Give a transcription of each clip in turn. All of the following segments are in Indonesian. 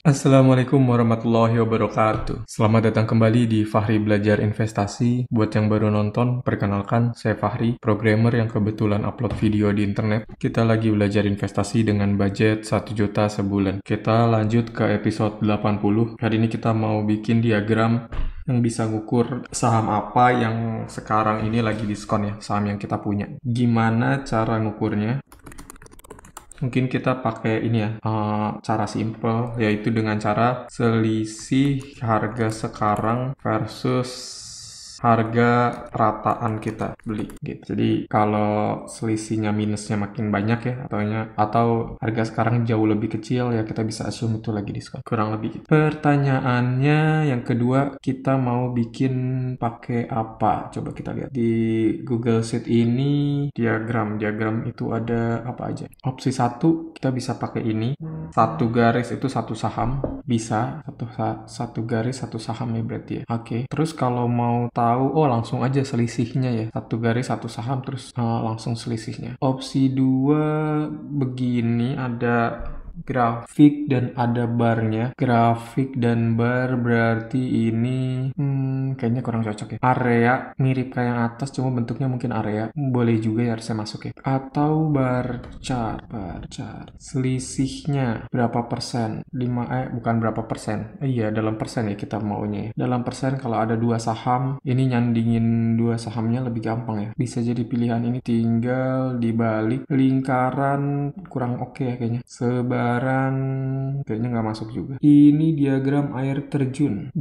Assalamualaikum warahmatullahi wabarakatuh. Selamat datang kembali di Fahri Belajar Investasi. Buat yang baru nonton, perkenalkan, saya Fahri, programmer yang kebetulan upload video di internet. Kita lagi belajar investasi dengan budget 1 juta sebulan. Kita lanjut ke episode 80. Hari ini kita mau bikin diagram yang bisa ngukur saham apa yang sekarang ini lagi diskon ya, saham yang kita punya. Gimana cara ngukurnya? Mungkin kita pakai ini ya, cara simple, yaitu dengan cara selisih harga sekarang versus harga rataan kita beli gitu. Jadi kalau selisihnya minusnya makin banyak ya, atau harga sekarang jauh lebih kecil ya, kita bisa assume itu lagi diskon. Kurang lebih gitu. Pertanyaannya yang kedua, kita mau bikin pakai apa? Coba kita lihat di Google Sheet ini, diagram itu ada apa aja. Opsi 1 kita bisa pakai ini. Satu garis itu satu saham, bisa satu garis satu saham ya berarti ya. Oke. Terus kalau mau tahu, langsung aja selisihnya ya. Satu garis satu saham terus langsung selisihnya. Opsi 2 begini, ada grafik dan ada barnya. Grafik dan bar berarti ini kayaknya kurang cocok ya. Area mirip kayak yang atas, cuma bentuknya mungkin area. Boleh juga ya, harusnya masuk ya. Atau bar chart. Selisihnya berapa persen? Bukan berapa persen. Iya, dalam persen ya kita maunya ya. Dalam persen kalau ada dua saham, ini nyandingin dua sahamnya lebih gampang ya. Bisa jadi pilihan ini, tinggal dibalik lingkaran, kurang oke ya kayaknya. Sebaran kayaknya nggak masuk juga. Ini diagram air terjun.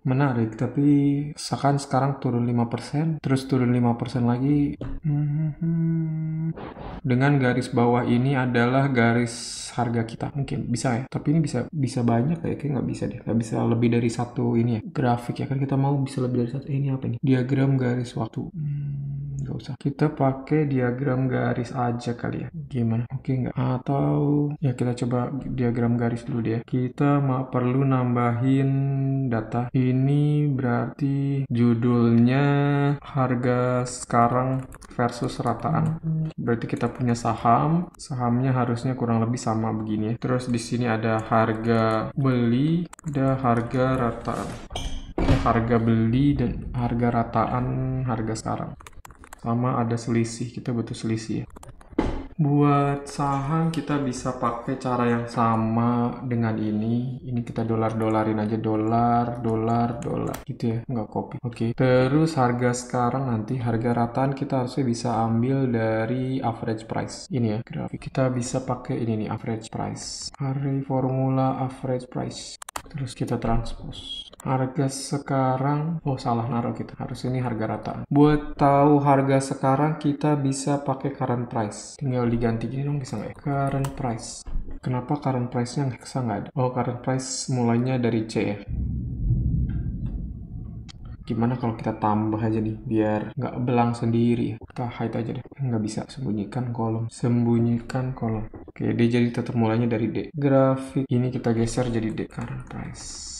Menarik, tapi sekarang turun 5%, terus turun 5% lagi. Dengan garis bawah ini adalah garis harga kita. Mungkin bisa ya, tapi ini bisa banyak kayak nggak bisa deh. Nggak bisa lebih dari satu ini ya. Grafik ya kan kita mau bisa lebih dari satu. Ini apa ini? Diagram garis waktu. Nggak usah. Kita pakai diagram garis aja kali ya. Gimana? Oke nggak? Atau ya kita coba diagram garis dulu deh. Kita perlu nambahin data. Ini berarti judulnya harga sekarang versus rataan. Berarti kita punya sahamnya harusnya kurang lebih sama begini ya. Terus di sini ada harga beli, ada harga rataan. Harga beli dan harga rataan harga sekarang. Sama ada selisih, kita butuh selisih ya. Buat saham kita bisa pakai cara yang sama dengan ini. Ini kita dolar-dolarin aja, dolar gitu ya, nggak copy. Oke. Terus harga sekarang, nanti harga rataan kita harusnya bisa ambil dari average price. Ini ya, grafik. Kita bisa pakai ini nih, average price. Array formula average price. Terus kita transpose. Harga sekarang, salah naruh kita. Harus ini harga rataan. Buat tahu harga sekarang kita bisa pakai current price. Tinggal diganti gini dong, bisa nggak ya? Current price. Kenapa current price-nya hexa nggak ada? Current price mulainya dari C ya. Gimana kalau kita tambah aja nih, biar nggak belang sendiri ya. Kita hide aja deh. Nggak bisa, sembunyikan kolom. Oke, D jadi tetap mulainya dari D. Grafik ini kita geser jadi D, current price.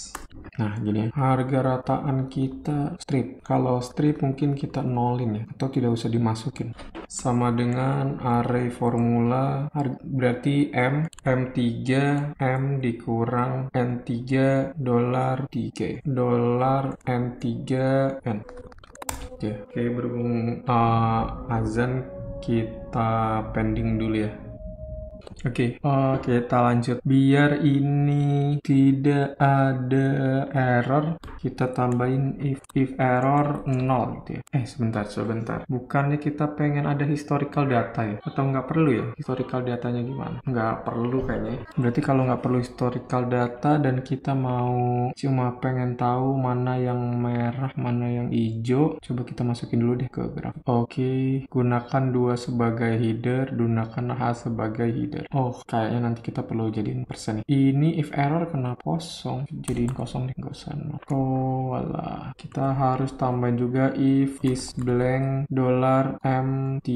Nah, gini ya. Harga rataan kita strip. Kalau strip mungkin kita nolin ya, atau tidak usah dimasukin. Sama dengan array formula, berarti M3, M dikurang N3 dolar 3. Dolar N3 N. Oke, berhubung azan, kita pending dulu ya. Oke, kita lanjut. Biar ini tidak ada error, kita tambahin if error 0 gitu ya. Sebentar. Bukannya kita pengen ada historical data ya? Atau nggak perlu ya? Historical datanya gimana? Nggak perlu kayaknya. Berarti kalau nggak perlu historical data dan kita mau cuma pengen tahu mana yang merah, mana yang hijau, coba kita masukin dulu deh ke grafik. Oke, gunakan 2 sebagai header, gunakan H sebagai header. Kayaknya nanti kita perlu jadiin persen. Ini if error kenapa kosong? Jadiin kosong deh, nggak usah. Walah. Kita harus tambahin juga if is blank dolar M3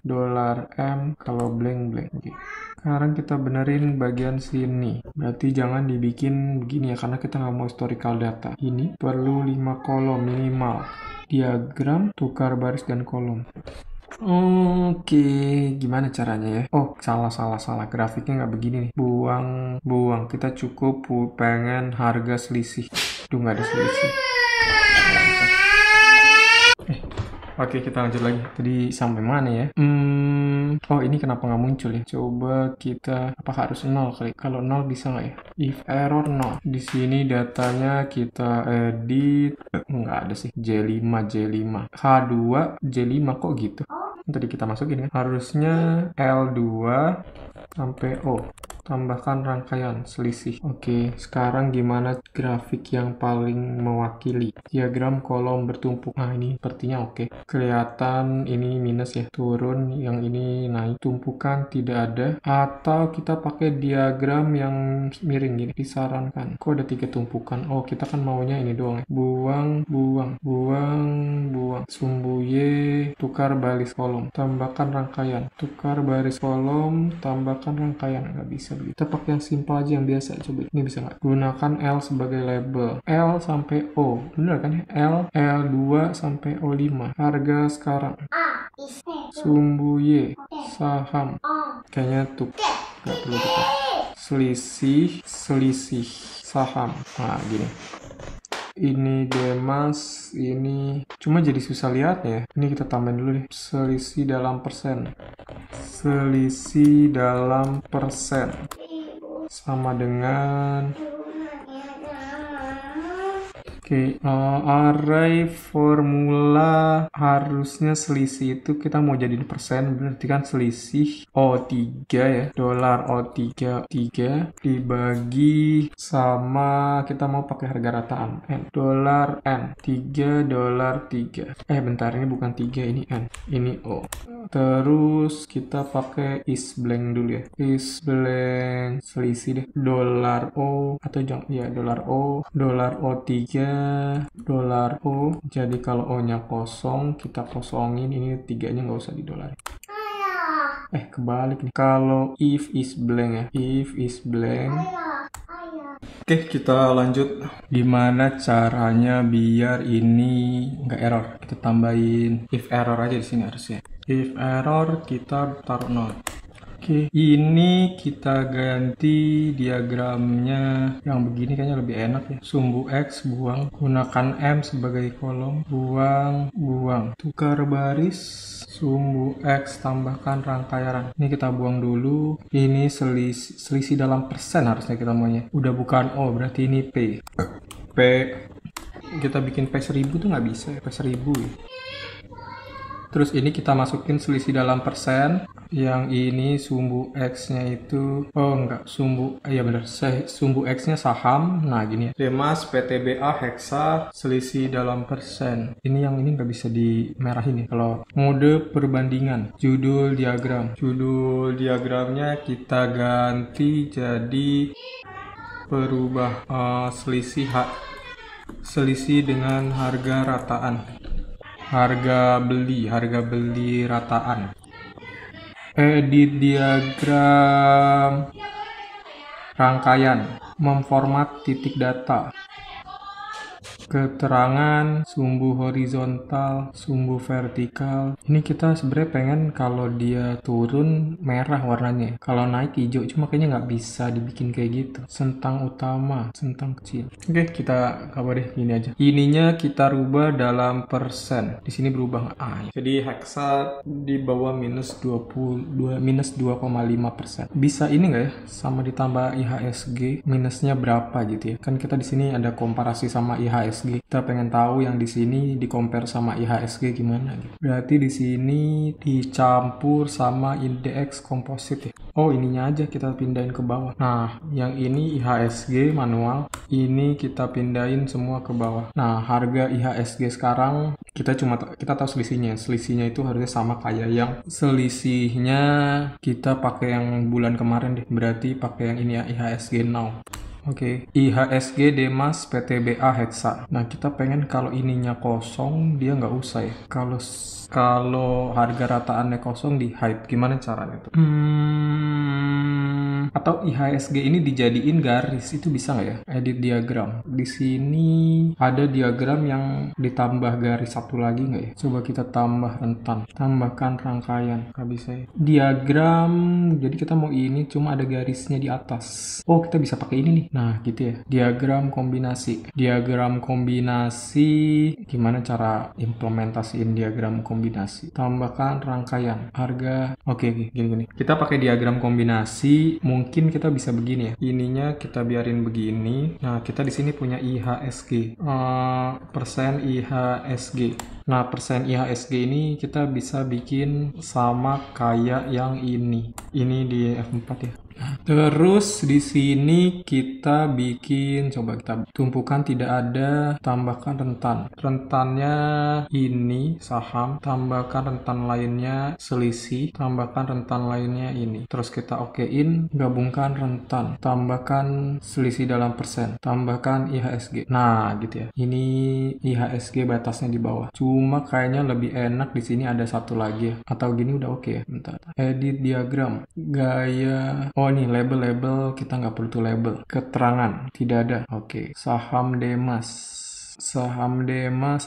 dolar M kalau blank. Okay. Sekarang kita benerin bagian sini. Berarti jangan dibikin begini ya, karena kita nggak mau historical data. Ini perlu 5 kolom minimal. Diagram, tukar baris dan kolom. Oke, gimana caranya ya? Oh, salah. Grafiknya nggak begini nih. Buang. Kita cukup pengen harga selisih. Duh, nggak ada selisih. Oke, kita lanjut lagi. Tadi sampai mana ya? Oh, ini kenapa nggak muncul ya? Coba kita, apa harus 0 kali? Kalau 0 bisa nggak ya? If error 0. Di sini datanya kita edit. Nggak ada sih. J5. H2, J5 kok gitu? Tadi kita masukin kan? Harusnya L2 sampai O. Tambahkan rangkaian selisih. Oke, sekarang gimana grafik yang paling mewakili? Diagram kolom bertumpuk. Nah, ini sepertinya oke. Kelihatan ini minus ya, turun, yang ini naik. Tumpukan tidak ada. Atau kita pakai diagram yang miring gini. Disarankan. Kok ada 3 tumpukan? Oh, kita kan maunya ini doang ya. Buang. Sumbu Y, tukar baris kolom. Tambahkan rangkaian. Tukar baris kolom, tambahkan rangkaian. Nggak bisa. Kita pakai yang simpel aja, yang biasa. Coba ini bisa nggak? Gunakan L sebagai label. L sampai O. Bener kan ya? L2 sampai O5. Harga sekarang. Sumbu Y. Saham. Kayaknya tuh. Nggak perlu kita. Selisih. Saham. Nah, gini. Ini Demas, ini cuma jadi susah lihat ya. Ini kita tambahin dulu deh. Selisih dalam persen. Sama dengan array formula harusnya selisih itu kita mau jadiin persen, berarti kan selisih O3 ya, dolar O3 dibagi sama kita mau pakai harga rataan N, dolar N 3 dolar 3. Bentar, ini bukan 3, ini N, ini O. Terus kita pakai isblank dulu ya, isblank selisih deh, dolar O atau jangan ya, dolar O3 dolar O. Jadi kalau O nya kosong, kita kosongin, ini 3 nya nggak usah didolarin. Kebalik nih, kalau if is blank ya, Oke, kita lanjut. Gimana caranya biar ini nggak error? Kita tambahin if error aja di sini harusnya. If error kita taruh 0. Oke, ini kita ganti diagramnya yang begini, kayaknya lebih enak ya. Sumbu X buang, gunakan M sebagai kolom, buang. Tukar baris, sumbu X tambahkan rangkaian. Ini kita buang dulu. Ini selisih dalam persen harusnya kita maunya. Udah bukan O, berarti ini P. Kita bikin P1000 tuh nggak bisa ya, P1000 ya. Terus ini kita masukin selisih dalam persen. Yang ini sumbu X-nya itu, sumbu X-nya saham. Nah, gini ya. Demas, PTBA, Hexa, selisih dalam persen. Ini yang ini nggak bisa dimerahin nih. Kalau mode perbandingan, judul diagramnya kita ganti jadi selisih dengan harga rataan. Harga beli rataan. Edit diagram rangkaian, memformat titik data, keterangan, sumbu horizontal, sumbu vertikal. Ini kita sebenarnya pengen kalau dia turun merah warnanya, kalau naik hijau, cuma kayaknya nggak bisa dibikin kayak gitu. Sentang utama, sentang kecil. Oke, kita gini aja. Ininya kita rubah dalam persen. Di sini berubah nggak? Jadi hexa di bawah minus 2,5%. Bisa ini nggak ya? Sama ditambah IHSG minusnya berapa gitu ya? Kan kita di sini ada komparasi sama IHSG. Kita pengen tahu yang di sini di compare sama IHSG gimana gitu. Berarti di sini dicampur sama indeks komposit ya. Oh, ininya aja kita pindahin ke bawah. Nah, yang ini IHSG manual, ini kita pindahin semua ke bawah. Nah, harga IHSG sekarang kita tahu selisihnya. Selisihnya itu harusnya sama kayak yang selisihnya kita pakai yang bulan kemarin deh. Berarti pakai yang ini ya, IHSG now. Oke, IHSG Demas PTBA Hexa. Nah, kita pengen kalau ininya kosong, dia nggak usah ya. Kalau harga rataannya kosong di hide, gimana caranya tuh? Atau IHSG ini dijadiin garis, itu bisa nggak ya? Edit diagram. Di sini ada diagram yang ditambah garis satu lagi nggak ya? Coba kita tambah rentan, tambahkan rangkaian. Nggak bisa ya? Diagram, jadi kita mau ini cuma ada garisnya di atas. Oh, kita bisa pakai ini nih. Nah, gitu ya. Diagram kombinasi. Diagram kombinasi, gimana cara implementasiin diagram kombinasi? Tambahkan rangkaian. Harga, oke, gini. Kita pakai diagram kombinasi, mungkin kita bisa begini ya. Ininya kita biarin begini. Nah, kita di sini punya IHSG. Persen IHSG. Nah, persen IHSG ini kita bisa bikin sama kayak yang ini. Ini di F4 ya. Terus di sini kita bikin, coba kita tumpukan tidak ada, tambahkan rentan. Rentannya ini saham, tambahkan rentan lainnya selisih, tambahkan rentan lainnya ini. Terus kita okein, gabungkan rentan, tambahkan selisih dalam persen, tambahkan IHSG. Nah, gitu ya. Ini IHSG batasnya di bawah. Cuma kayaknya lebih enak di sini ada satu lagi ya. Atau gini udah oke ya. Bentar. Edit diagram, gaya. Oh, ini label kita nggak perlu tuh label. Keterangan tidak ada. Oke. Saham Demas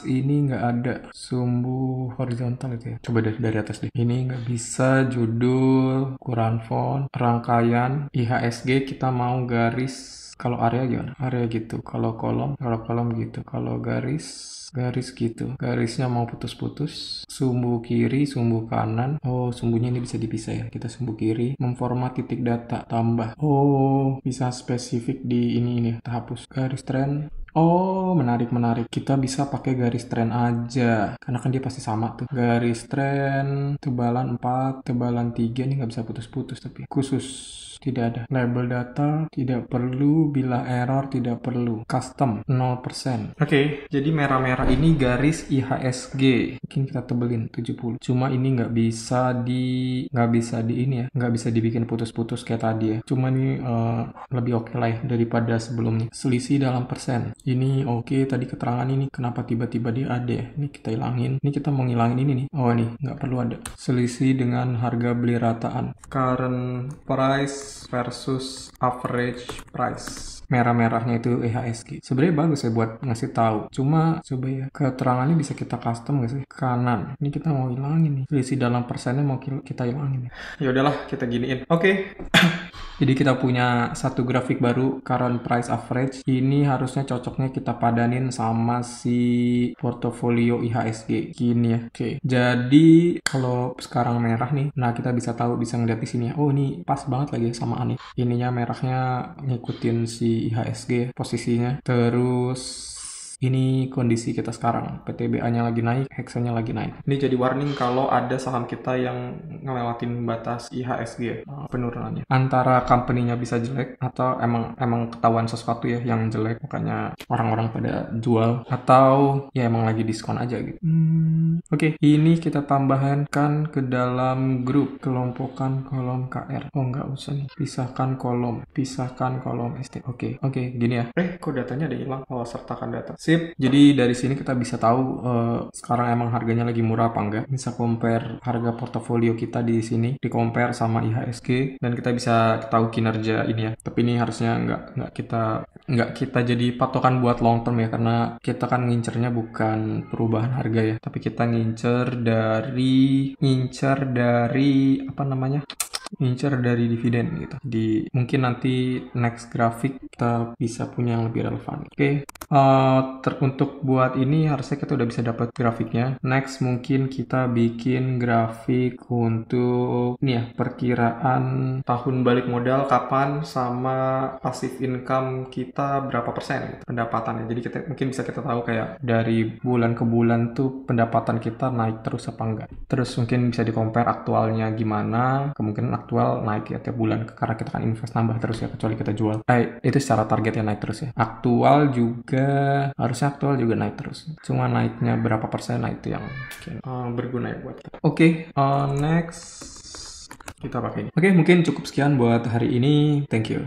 ini nggak ada. Sumbu horizontal itu ya. Coba dari atas deh. Ini nggak bisa. Judul, ukuran font, rangkaian, IHSG kita mau garis. Kalau area gimana? Area gitu. Kalau kolom gitu. Kalau garis gitu. Garisnya mau putus-putus. Sumbu kiri, sumbu kanan. Oh, sumbunya ini bisa dipisah ya. Kita sumbu kiri. Memformat titik data. Tambah. Oh, bisa spesifik di ini. Kita hapus. Garis tren. Oh, menarik. Kita bisa pakai garis tren aja. Karena kan dia pasti sama tuh. Garis tren, tebalan 4, tebalan 3. Ini nggak bisa putus-putus tapi. Khusus. Tidak ada. Label data tidak perlu, bilah error tidak perlu. Custom 0%. Oke, jadi merah-merah ini garis IHSG. Mungkin kita tebelin 70. Cuma ini nggak bisa di ini ya. Nggak bisa dibikin putus-putus kayak tadi ya. Cuma ini lebih oke lah ya daripada sebelumnya. Selisih dalam persen. Ini oke, tadi keterangan ini kenapa tiba-tiba dia ada ya. Ini kita hilangin. Ini kita mau ngilangin ini nih. Oh, ini nggak perlu ada. Selisih dengan harga beli rataan. Current price versus average price. Merah-merahnya itu IHSG. Sebenarnya bagus ya buat ngasih tahu. Cuma coba ya, keterangannya bisa kita custom nggak sih? Kanan. Ini kita mau hilangin nih. Selisih dalam persennya mau kita hilangin. Ya udahlah, kita giniin. Oke. Jadi kita punya satu grafik baru, current price average. Ini harusnya cocoknya kita padanin sama si portofolio IHSG. Gini ya. Oke. Jadi kalau sekarang merah nih, nah kita bisa tahu, bisa ngeliat di sini ya. Oh, ini pas banget lagi sama aneh. Ininya merahnya ngikutin si IHSG ya, posisinya. Terus ini kondisi kita sekarang, PTBA-nya lagi naik, Hexa-nya lagi naik. Ini jadi warning kalau ada saham kita yang ngelewatin batas IHSG penurunannya. Antara company-nya bisa jelek atau emang ketahuan sesuatu ya yang jelek, makanya orang-orang pada jual, atau ya emang lagi diskon aja gitu. Oke, ini kita tambahkan ke dalam grup, kelompokan kolom KR. Oh, nggak usah nih. Pisahkan kolom ST. Oke, gini ya. Kok datanya ada hilang? Oh, sertakan data. Sip. Jadi dari sini kita bisa tahu sekarang emang harganya lagi murah apa enggak. Bisa compare harga portofolio kita di sini, di compare sama IHSG, dan kita bisa tahu kinerja ini ya. Tapi ini harusnya nggak kita jadi patokan buat long term ya, karena kita kan ngincernya bukan perubahan harga ya, tapi kita ngincer dari dividen gitu. Mungkin nanti next grafik kita bisa punya yang lebih relevan. Oke. Untuk buat ini harusnya kita udah bisa dapat grafiknya. Next mungkin kita bikin grafik untuk ini ya, perkiraan tahun balik modal kapan sama passive income kita berapa persen gitu, pendapatannya. Jadi mungkin bisa kita tahu kayak dari bulan ke bulan tuh pendapatan kita naik terus apa enggak. Terus mungkin bisa di-compare aktualnya gimana. Kemungkinan aktual naik ya tiap bulan karena kita kan invest nambah terus ya, kecuali kita jual. Itu secara targetnya naik terus ya. Harusnya aktual juga naik terus. Cuma naiknya berapa persen, nah itu yang mungkin berguna ya buat kita. Oke, next kita pakai ini. Oke, mungkin cukup sekian buat hari ini. Thank you.